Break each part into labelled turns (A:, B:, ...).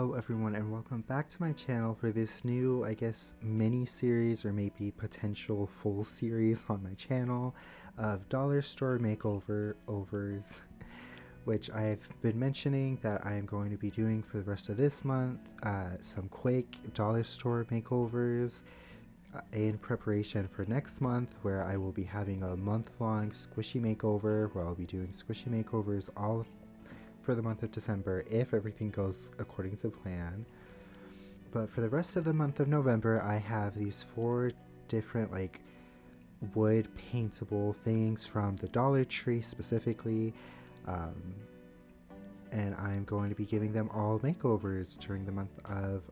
A: Hello everyone and welcome back to my channel for this new, I guess, mini series or maybe potential full series on my channel of dollar store makeovers, which I've been mentioning that I am going to be doing for the rest of this month, some quick dollar store makeovers in preparation for next month, where I will be having a month-long squishy makeover where I'll be doing squishy makeovers all for the month of December if everything goes according to plan. But for the rest of the month of November, I have these 4 different like wood paintable things from the Dollar Tree specifically, and I'm going to be giving them all makeovers during the month of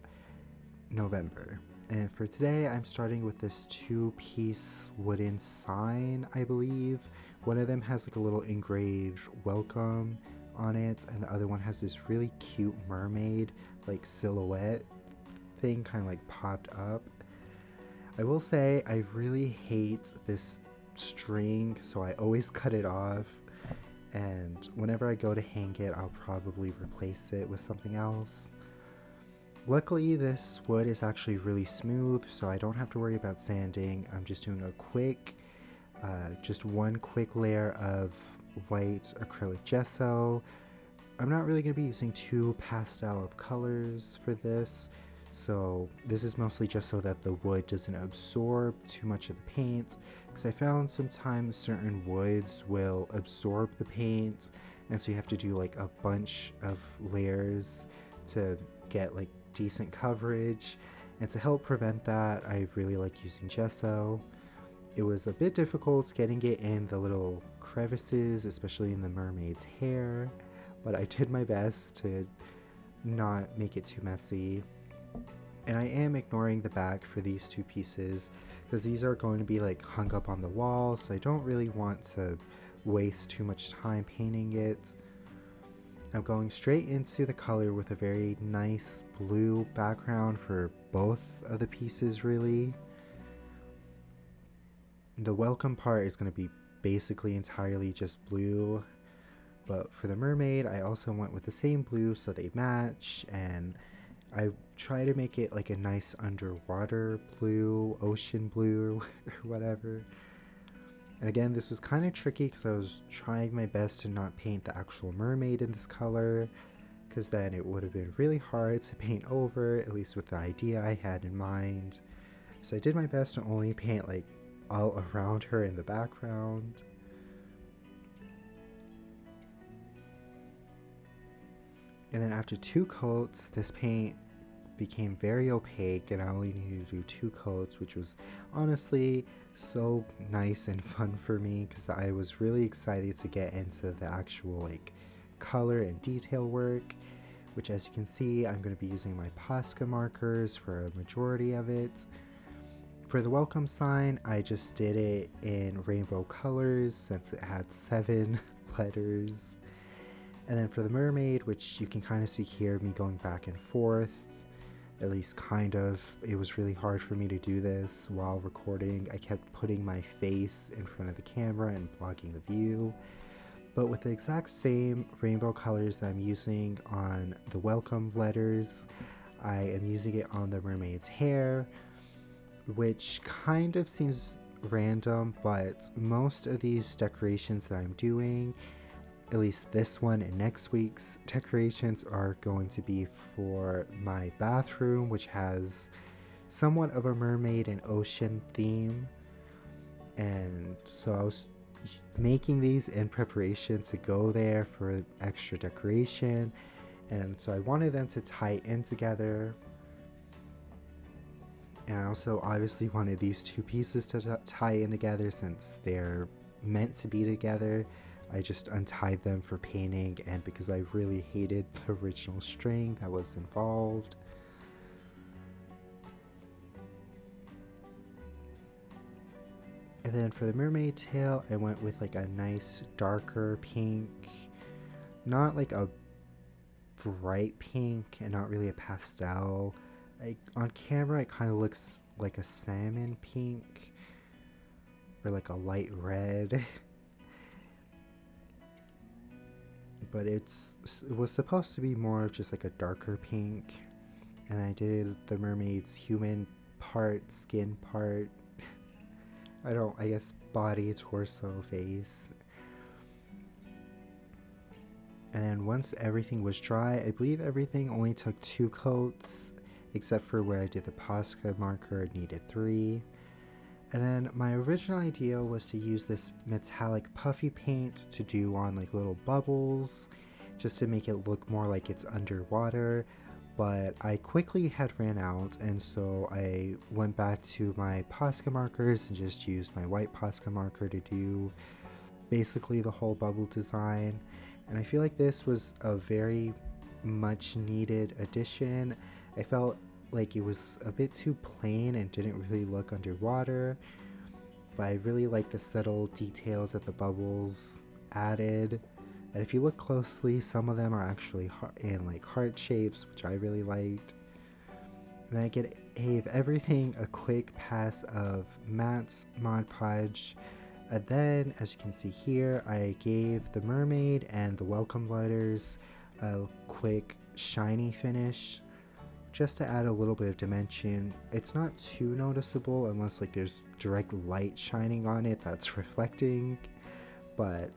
A: November. And for today, I'm starting with this 2-piece wooden sign, I believe. One of them has like a little engraved welcome on it, and the other one has this really cute mermaid like silhouette thing kind of like popped up. I will say I really hate this string, so I always cut it off, and whenever I go to hang it, I'll probably replace it with something else. Luckily, this wood is actually really smooth, so I don't have to worry about sanding. I'm just doing a quick, just one quick layer of white acrylic gesso. I'm not really going to be using too pastel of colors for this, so this is mostly just so that the wood doesn't absorb too much of the paint, because I found sometimes certain woods will absorb the paint, and so you have to do like a bunch of layers to get like decent coverage. And to help prevent that, I really like using gesso. It was a bit difficult getting it in the little crevices, especially in the mermaid's hair, but I did my best to not make it too messy. And I am ignoring the back for these 2 pieces because these are going to be like hung up on the wall, so I don't really want to waste too much time painting it. I'm going straight into the color with a very nice blue background for both of the pieces really. The welcome part is going to be basically entirely just blue, but for the mermaid I also went with the same blue so they match, and I try to make it like a nice underwater blue, ocean blue or whatever. And again, this was kind of tricky because I was trying my best to not paint the actual mermaid in this color, because then it would have been really hard to paint over, at least with the idea I had in mind. So I did my best to only paint like all around her in the background. And then after 2 coats, this paint became very opaque and I only needed to do 2 coats, which was honestly so nice and fun for me because I was really excited to get into the actual like color and detail work, which as you can see, I'm going to be using my Posca markers for a majority of it. For the welcome sign, I just did it in rainbow colors since it had 7 letters. And then for the mermaid, which you can kind of see here, me going back and forth, at least kind of. It was really hard for me to do this while recording. I kept putting my face in front of the camera and blocking the view. But with the exact same rainbow colors that I'm using on the welcome letters, I am using it on the mermaid's hair, which kind of seems random, but most of these decorations that I'm doing, at least this one and next week's decorations, are going to be for my bathroom, which has somewhat of a mermaid and ocean theme. And so I was making these in preparation to go there for extra decoration, and so I wanted them to tie in together. And I also obviously wanted these 2 pieces to tie in together since they're meant to be together. I just untied them for painting and because I really hated the original string that was involved. And then for the mermaid tail, I went with like a nice darker pink, not like a bright pink and not really a pastel. On camera it kind of looks like a salmon pink or like a light red. but it was supposed to be more of just like a darker pink. And I did the mermaid's human part, skin part, I guess body, torso, face. And then once everything was dry, I believe everything only took 2 coats, except for where I did the Posca marker, it needed 3. And then my original idea was to use this metallic puffy paint to do on like little bubbles, just to make it look more like it's underwater. But I quickly had ran out, and so I went back to my Posca markers and just used my white Posca marker to do basically the whole bubble design. And I feel like this was a very much needed addition. I felt like it was a bit too plain and didn't really look underwater, but I really like the subtle details that the bubbles added. And if you look closely, some of them are actually in like heart shapes, which I really liked. And I gave everything a quick pass of matte Mod Podge. And then, as you can see here, I gave the mermaid and the welcome letters a quick shiny finish, just to add a little bit of dimension. It's not too noticeable unless like there's direct light shining on it that's reflecting, but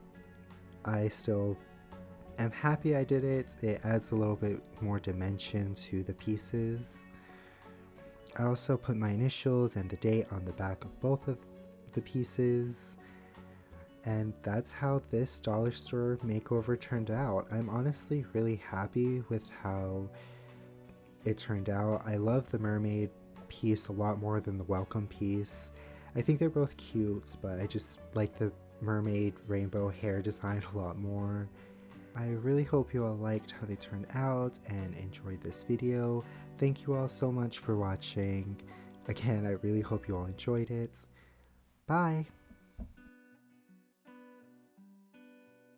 A: I still am happy I did it. It adds a little bit more dimension to the pieces. I also put my initials and the date on the back of both of the pieces. And that's how this dollar store makeover turned out. I'm honestly really happy with how it turned out. I love the mermaid piece a lot more than the welcome piece. I think they're both cute, but I just like the mermaid rainbow hair design a lot more. I really hope you all liked how they turned out and enjoyed this video. Thank you all so much for watching. Again, I really hope you all enjoyed it. Bye!